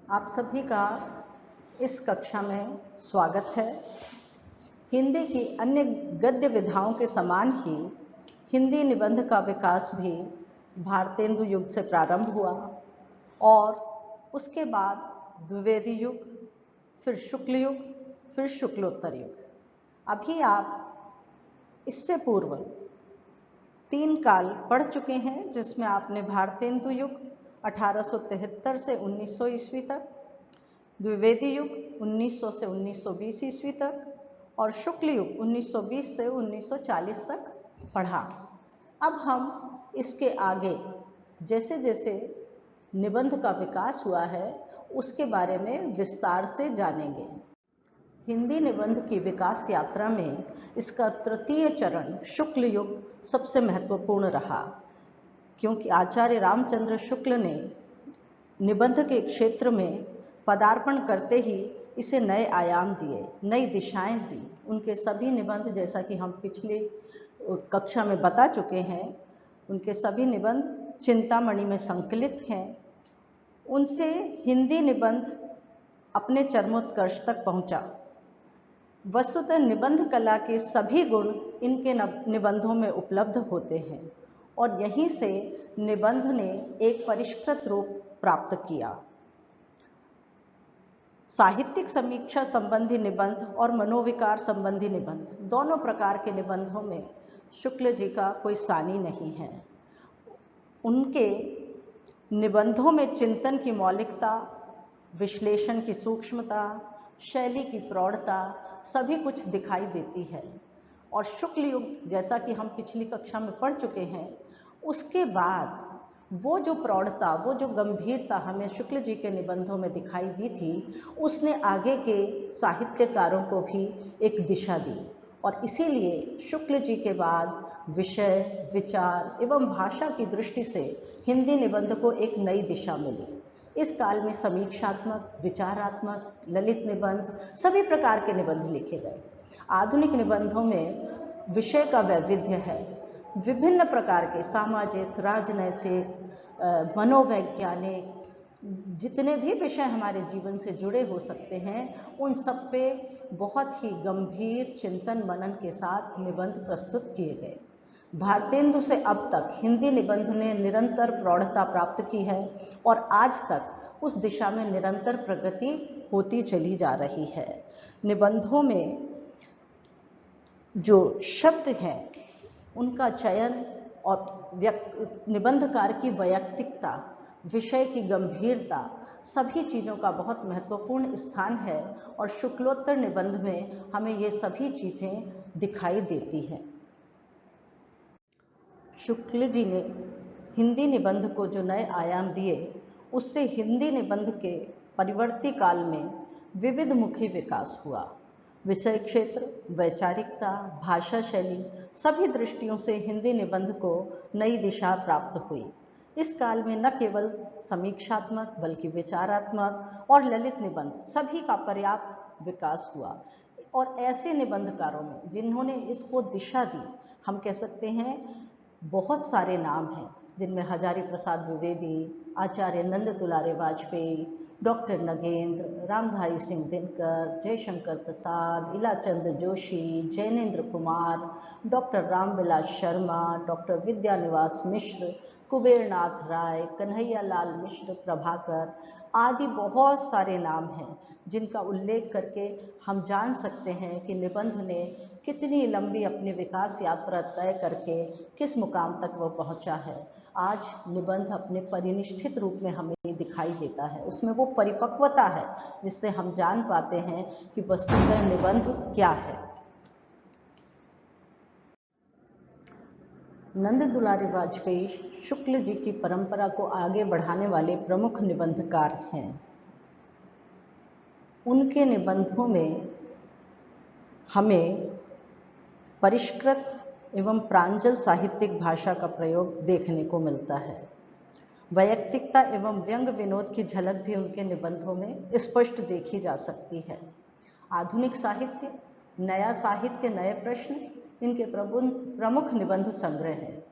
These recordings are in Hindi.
आप सभी का इस कक्षा में स्वागत है। हिंदी की अन्य गद्य विधाओं के समान ही हिंदी निबंध का विकास भी भारतेंदु युग से प्रारंभ हुआ और उसके बाद द्विवेदी युग, फिर शुक्ल युग, फिर शुक्लोत्तर युग। अभी आप इससे पूर्व 3 काल पढ़ चुके हैं, जिसमें आपने भारतेंदु युग 1873 से 1900 ईस्वी तक, द्विवेदी युग 1900 से 1920 ईस्वी तक और शुक्ल युग 1920 से 1940 तक पढ़ा। अब हम इसके आगे जैसे जैसे निबंध का विकास हुआ है उसके बारे में विस्तार से जानेंगे। हिंदी निबंध की विकास यात्रा में इसका तृतीय चरण शुक्ल युग सबसे महत्वपूर्ण रहा, क्योंकि आचार्य रामचंद्र शुक्ल ने निबंध के क्षेत्र में पदार्पण करते ही इसे नए आयाम दिए, नई दिशाएं दी। उनके सभी निबंध, जैसा कि हम पिछली कक्षा में बता चुके हैं, उनके सभी निबंध चिंतामणि में संकलित हैं। उनसे हिंदी निबंध अपने चरमोत्कर्ष तक पहुंचा। वस्तुतः निबंध कला के सभी गुण इनके निबंधों में उपलब्ध होते हैं और यहीं से निबंध ने एक परिष्कृत रूप प्राप्त किया। साहित्यिक समीक्षा संबंधी निबंध और मनोविकार संबंधी निबंध, दोनों प्रकार के निबंधों में शुक्ल जी का कोई सानी नहीं है। उनके निबंधों में चिंतन की मौलिकता, विश्लेषण की सूक्ष्मता, शैली की प्रौढ़ता सभी कुछ दिखाई देती है। और शुक्ल युग, जैसा कि हम पिछली कक्षा में पढ़ चुके हैं, उसके बाद वो जो प्रौढ़ता, वो जो गंभीरता हमें शुक्ल जी के निबंधों में दिखाई दी थी, उसने आगे के साहित्यकारों को भी एक दिशा दी और इसीलिए शुक्ल जी के बाद विषय, विचार एवं भाषा की दृष्टि से हिंदी निबंध को एक नई दिशा मिली। इस काल में समीक्षात्मक, विचारात्मक, ललित निबंध, सभी प्रकार के निबंध लिखे गए। आधुनिक निबंधों में विषय का वैविध्य है। विभिन्न प्रकार के सामाजिक, राजनैतिक, मनोवैज्ञानिक, जितने भी विषय हमारे जीवन से जुड़े हो सकते हैं, उन सब पे बहुत ही गंभीर चिंतन मनन के साथ निबंध प्रस्तुत किए गए। भारतेंदु से अब तक हिंदी निबंध ने निरंतर प्रौढ़ता प्राप्त की है और आज तक उस दिशा में निरंतर प्रगति होती चली जा रही है। निबंधों में जो शब्द हैं उनका चयन और निबंधकार की वैयक्तिकता, विषय की गंभीरता, सभी चीज़ों का बहुत महत्वपूर्ण स्थान है और शुक्लोत्तर निबंध में हमें ये सभी चीज़ें दिखाई देती हैं। शुक्ल जी ने हिंदी निबंध को जो नए आयाम दिए, उससे हिंदी निबंध के परिवर्ती काल में विविध मुखी विकास हुआ। विषय क्षेत्र, वैचारिकता, भाषा शैली, सभी दृष्टियों से हिंदी निबंध को नई दिशा प्राप्त हुई। इस काल में न केवल समीक्षात्मक बल्कि विचारात्मक और ललित निबंध सभी का पर्याप्त विकास हुआ और ऐसे निबंधकारों में जिन्होंने इसको दिशा दी, हम कह सकते हैं बहुत सारे नाम हैं, जिनमें हजारी प्रसाद द्विवेदी, आचार्य नंद दुलारे Vajpayee, doctor Nagendra, Ramdhari Singh Dinkar, Jaishankar Prasad, Ilachand Joshi, Jainendra Kumar, doctor Ramvilas Sharma, doctor Vidyanivas मिश्र, कुबेरनाथ राय, कन्हैया लाल मिश्र, प्रभाकर आदि बहुत सारे नाम हैं जिनका उल्लेख करके हम जान सकते हैं कि निबंध ने कितनी लंबी अपनी विकास यात्रा तय करके किस मुकाम तक वो पहुंचा है। आज निबंध अपने परिनिष्ठित रूप में हमें दिखाई देता है, उसमें वो परिपक्वता है जिससे हम जान पाते हैं कि वस्तुतः निबंध क्या है। नंद दुलारे वाजपेयी शुक्ल जी की परंपरा को आगे बढ़ाने वाले प्रमुख निबंधकार हैं। उनके निबंधों में हमें परिष्कृत एवं प्रांजल साहित्यिक भाषा का प्रयोग देखने को मिलता है। वैयक्तिकता एवं व्यंग विनोद की झलक भी उनके निबंधों में स्पष्ट देखी जा सकती है। आधुनिक साहित्य, नया साहित्य, नए प्रश्न इनके प्रमुख निबंध संग्रह है।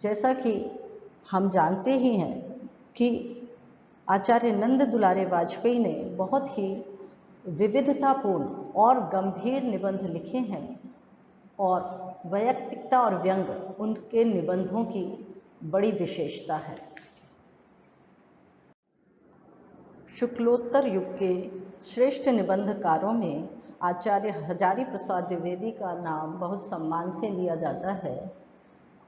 जैसा कि हम जानते ही हैं कि आचार्य नंद दुलारे वाजपेयी ने बहुत ही विविधतापूर्ण और गंभीर निबंध लिखे हैं और वैयक्तिकता और व्यंग उनके निबंधों की बड़ी विशेषता है। शुक्लोत्तर युग के श्रेष्ठ निबंधकारों में आचार्य हजारी प्रसाद द्विवेदी का नाम बहुत सम्मान से लिया जाता है।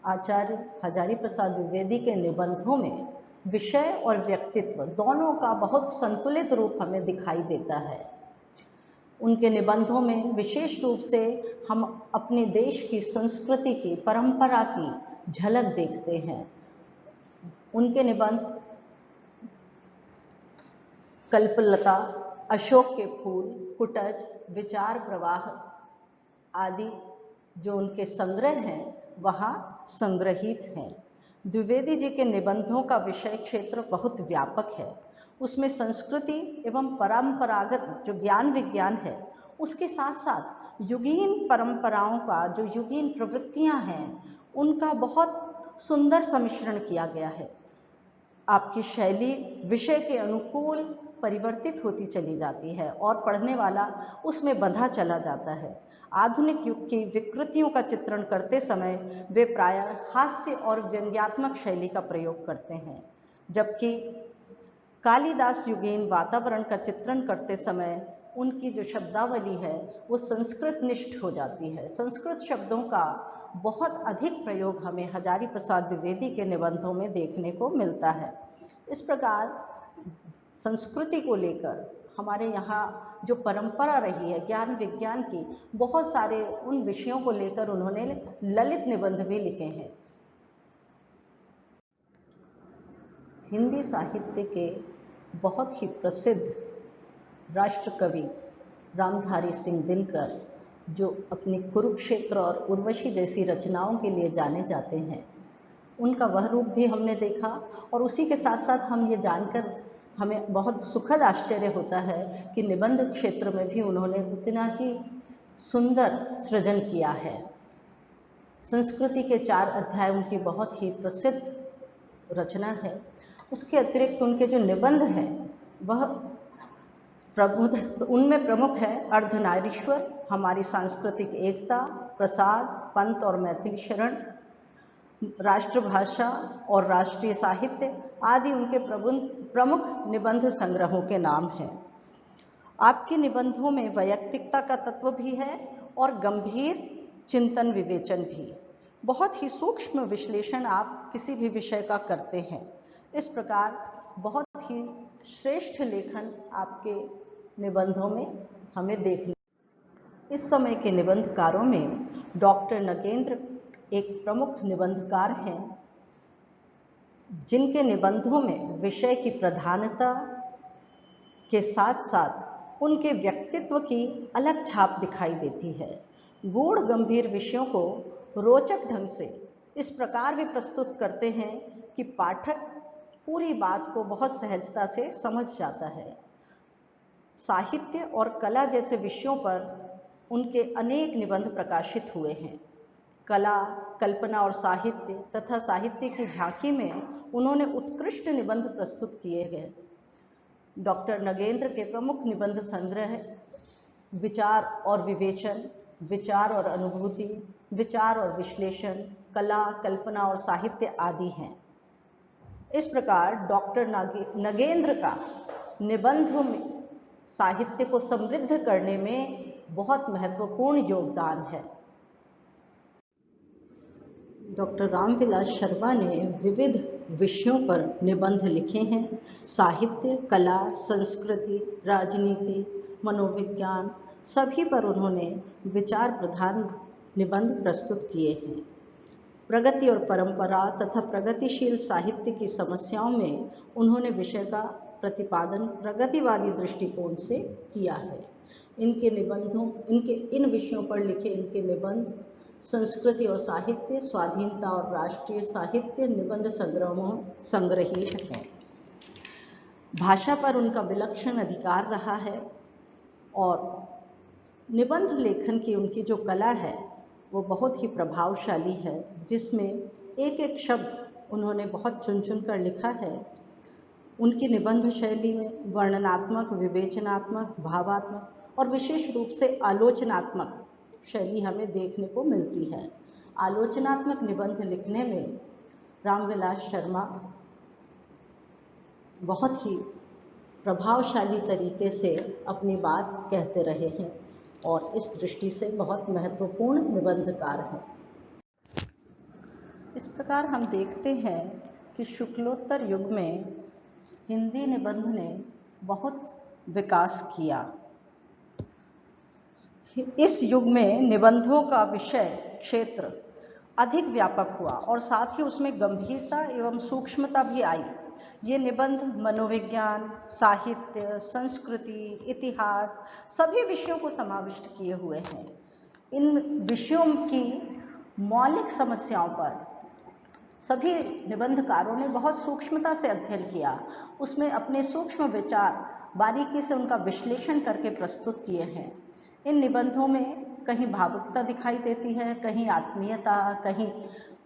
आचार्य हजारी प्रसाद द्विवेदी के निबंधों में विषय और व्यक्तित्व दोनों का बहुत संतुलित रूप हमें दिखाई देता है। उनके निबंधों में विशेष रूप से हम अपने देश की संस्कृति की, परंपरा की झलक देखते हैं। उनके निबंध कल्पलता, अशोक के फूल, कुटज, विचार प्रवाह आदि जो उनके संग्रह हैं वहाँ संग्रहित हैं। द्विवेदी जी के निबंधों का विषय क्षेत्र बहुत व्यापक है। उसमें संस्कृति एवं परंपरागत जो ज्ञान विज्ञान है, उसके साथ साथ युगीन परंपराओं का, जो युगीन प्रवृत्तियां हैं, उनका बहुत सुंदर सम्मिश्रण किया गया है। आपकी शैली विषय के अनुकूल परिवर्तित होती चली जाती है और पढ़ने वाला उसमें बंधा चला जाता है। आधुनिक युग की विकृतियों का चित्रण करते समय वे प्रायः हास्य और व्यंग्यात्मक शैली का प्रयोग करते हैं, जबकि कालिदास युगीन वातावरण का चित्रण करते समय उनकी जो शब्दावली है वो संस्कृत निष्ठ हो जाती है। संस्कृत शब्दों का बहुत अधिक प्रयोग हमें हजारी प्रसाद द्विवेदी के निबंधों में देखने को मिलता है। इस प्रकार संस्कृति को लेकर हमारे यहाँ जो परंपरा रही है ज्ञान विज्ञान की, बहुत सारे उन विषयों को लेकर उन्होंने ललित निबंध भी लिखे हैं। हिंदी साहित्य के बहुत ही प्रसिद्ध राष्ट्र कवि रामधारी सिंह दिनकर, जो अपनी कुरुक्षेत्र और उर्वशी जैसी रचनाओं के लिए जाने जाते हैं, उनका वह रूप भी हमने देखा और उसी के साथ साथ हम ये जानकर हमें बहुत सुखद आश्चर्य होता है कि निबंध क्षेत्र में भी उन्होंने उतना ही सुंदर सृजन किया है। संस्कृति के 4 अध्याय उनकी बहुत ही प्रसिद्ध रचना है। उसके अतिरिक्त उनके जो निबंध हैं वह उनमें प्रमुख है अर्धनारीश्वर, हमारी सांस्कृतिक एकता, प्रसाद, पंत और मैथिली शरण, राष्ट्रभाषा और राष्ट्रीय साहित्य आदि उनके प्रमुख निबंध संग्रहों के नाम हैं। आपके निबंधों में वैयक्तिकता का तत्व भी है और गंभीर चिंतन विवेचन भी। बहुत ही सूक्ष्म विश्लेषण आप किसी भी विषय का करते हैं। इस प्रकार बहुत ही श्रेष्ठ लेखन आपके निबंधों में हमें देखने। इस समय के निबंधकारों में डॉक्टर नगेंद्र एक प्रमुख निबंधकार हैं, जिनके निबंधों में विषय की प्रधानता के साथ साथ उनके व्यक्तित्व की अलग छाप दिखाई देती है। गूढ़ गंभीर विषयों को रोचक ढंग से इस प्रकार वे प्रस्तुत करते हैं कि पाठक पूरी बात को बहुत सहजता से समझ जाता है। साहित्य और कला जैसे विषयों पर उनके अनेक निबंध प्रकाशित हुए हैं। कला, कल्पना और साहित्य तथा साहित्य की झांकी में उन्होंने उत्कृष्ट निबंध प्रस्तुत किए गए। डॉक्टर नगेंद्र के प्रमुख निबंध संग्रह विचार और विवेचन, विचार और अनुभूति, विचार और विश्लेषण, कला, कल्पना और साहित्य आदि हैं। इस प्रकार डॉक्टर नगेंद्र का निबंध में साहित्य को समृद्ध करने में बहुत महत्वपूर्ण योगदान है। डॉक्टर रामविलास शर्मा ने विविध विषयों पर निबंध लिखे हैं। साहित्य, कला, संस्कृति, राजनीति, मनोविज्ञान सभी पर उन्होंने विचार प्रधान निबंध प्रस्तुत किए हैं। प्रगति और परंपरा तथा प्रगतिशील साहित्य की समस्याओं में उन्होंने विषय का प्रतिपादन प्रगतिवादी दृष्टिकोण से किया है। इन विषयों पर लिखे इनके निबंध संस्कृति और साहित्य, स्वाधीनता और राष्ट्रीय साहित्य निबंध संग्रहों संग्रहित हैं। भाषा पर उनका विलक्षण अधिकार रहा है और निबंध लेखन की उनकी जो कला है वो बहुत ही प्रभावशाली है, जिसमें एक एक शब्द उन्होंने बहुत चुन चुन कर लिखा है उनकी निबंध शैली में वर्णनात्मक, विवेचनात्मक, भावात्मक और विशेष रूप से आलोचनात्मक शैली हमें देखने को मिलती है। आलोचनात्मक निबंध लिखने में रामविलास शर्मा बहुत ही प्रभावशाली तरीके से अपनी बात कहते रहे हैं और इस दृष्टि से बहुत महत्वपूर्ण निबंधकार हैं। इस प्रकार हम देखते हैं कि शुक्लोत्तर युग में हिंदी निबंध ने बहुत विकास किया। इस युग में निबंधों का विषय क्षेत्र अधिक व्यापक हुआ और साथ ही उसमें गंभीरता एवं सूक्ष्मता भी आई। ये निबंध मनोविज्ञान, साहित्य, संस्कृति, इतिहास सभी विषयों को समाविष्ट किए हुए हैं। इन विषयों की मौलिक समस्याओं पर सभी निबंधकारों ने बहुत सूक्ष्मता से अध्ययन किया, उसमें अपने सूक्ष्म विचार बारीकी से उनका विश्लेषण करके प्रस्तुत किए हैं। इन निबंधों में कहीं भावुकता दिखाई देती है, कहीं आत्मीयता, कहीं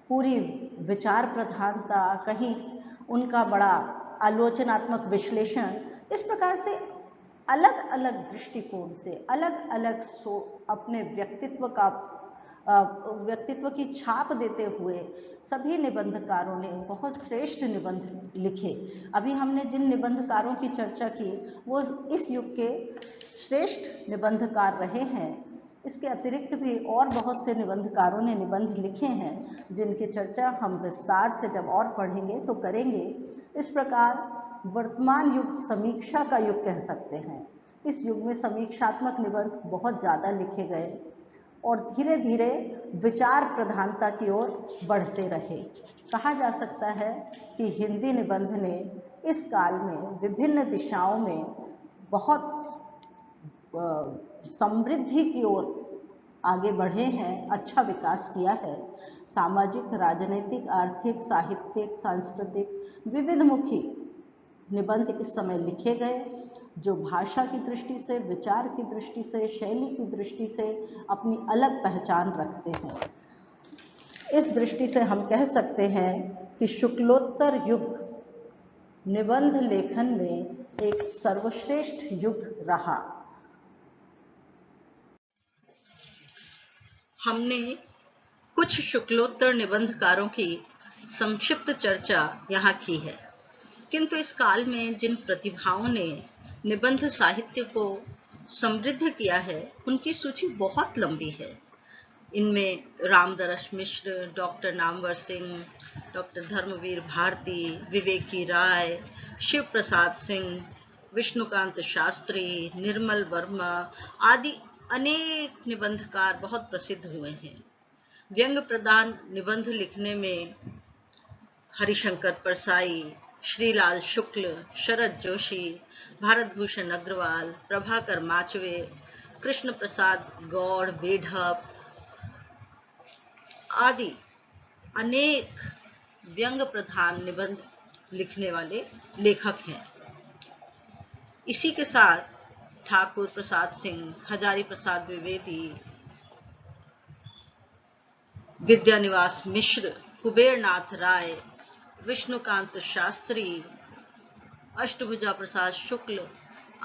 पूरी विचार प्रधानता, कहीं उनका बड़ा आलोचनात्मक विश्लेषण। इस प्रकार से अलग अलग दृष्टिकोण से अलग अलग अपने व्यक्तित्व की छाप देते हुए सभी निबंधकारों ने बहुत श्रेष्ठ निबंध लिखे। अभी हमने जिन निबंधकारों की चर्चा की वो इस युग के श्रेष्ठ निबंधकार रहे हैं। इसके अतिरिक्त भी और बहुत से निबंधकारों ने निबंध लिखे हैं जिनकी चर्चा हम विस्तार से जब और पढ़ेंगे तो करेंगे। इस प्रकार वर्तमान युग समीक्षा का युग कह सकते हैं। इस युग में समीक्षात्मक निबंध बहुत ज़्यादा लिखे गए और धीरे धीरे विचार प्रधानता की ओर बढ़ते रहे। कहा जा सकता है कि हिंदी निबंध ने इस काल में विभिन्न दिशाओं में बहुत समृद्धि की ओर आगे बढ़े हैं, अच्छा विकास किया है। सामाजिक, राजनीतिक, आर्थिक, साहित्यिक, सांस्कृतिक विविधमुखी निबंध इस समय लिखे गए जो भाषा की दृष्टि से, विचार की दृष्टि से, शैली की दृष्टि से अपनी अलग पहचान रखते हैं। इस दृष्टि से हम कह सकते हैं कि शुक्लोत्तर युग निबंध लेखन में एक सर्वश्रेष्ठ युग रहा। हमने कुछ शुक्लोत्तर निबंधकारों की संक्षिप्त चर्चा यहाँ की है, किंतु इस काल में जिन प्रतिभाओं ने निबंध साहित्य को समृद्ध किया है उनकी सूची बहुत लंबी है। इनमें रामदरस मिश्र, डॉक्टर नामवर सिंह, डॉक्टर धर्मवीर भारती, विवेकी राय, शिव प्रसाद सिंह, विष्णुकांत शास्त्री, निर्मल वर्मा आदि अनेक निबंधकार बहुत प्रसिद्ध हुए हैं। व्यंग प्रधान निबंध लिखने में हरिशंकर परसाई, श्रीलाल शुक्ल, शरद जोशी, भारत भूषण अग्रवाल, प्रभाकर माचवे, कृष्ण प्रसाद गौड़, बेढप आदि अनेक व्यंग प्रधान निबंध लिखने वाले लेखक हैं। इसी के साथ ठाकुर प्रसाद सिंह, हजारी प्रसाद द्विवेदी, विद्यानिवास मिश्र, कुबेरनाथ राय, विष्णुकांत शास्त्री, अष्टभुजा प्रसाद शुक्ल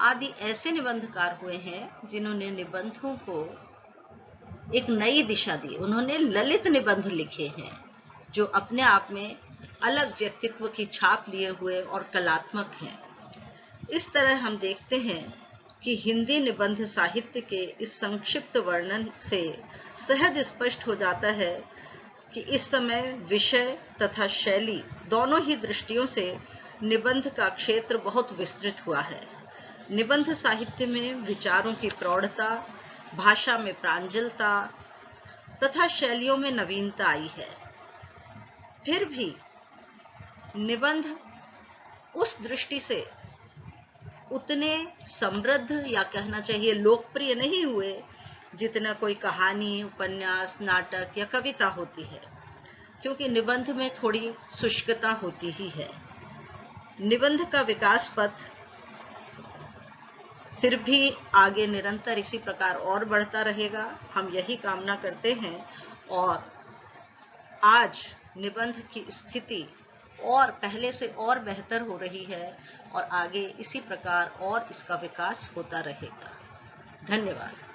आदि ऐसे निबंधकार हुए हैं जिन्होंने निबंधों को एक नई दिशा दी। उन्होंने ललित निबंध लिखे हैं जो अपने आप में अलग व्यक्तित्व की छाप लिए हुए और कलात्मक हैं। इस तरह हम देखते हैं कि हिंदी निबंध साहित्य के इस संक्षिप्त वर्णन से सहज स्पष्ट हो जाता है कि इस समय विषय तथा शैली दोनों ही दृष्टियों से निबंध का क्षेत्र बहुत विस्तृत हुआ है। निबंध साहित्य में विचारों की प्रौढ़ता, भाषा में प्रांजलता तथा शैलियों में नवीनता आई है। फिर भी निबंध उस दृष्टि से उतने समृद्ध या कहना चाहिए लोकप्रिय नहीं हुए जितना कोई कहानी, उपन्यास, नाटक या कविता होती है, क्योंकि निबंध में थोड़ी शुष्कता होती ही है। निबंध का विकास पथ फिर भी आगे निरंतर इसी प्रकार और बढ़ता रहेगा, हम यही कामना करते हैं। और आज निबंध की स्थिति और पहले से और बेहतर हो रही है और आगे इसी प्रकार और इसका विकास होता रहेगा। धन्यवाद।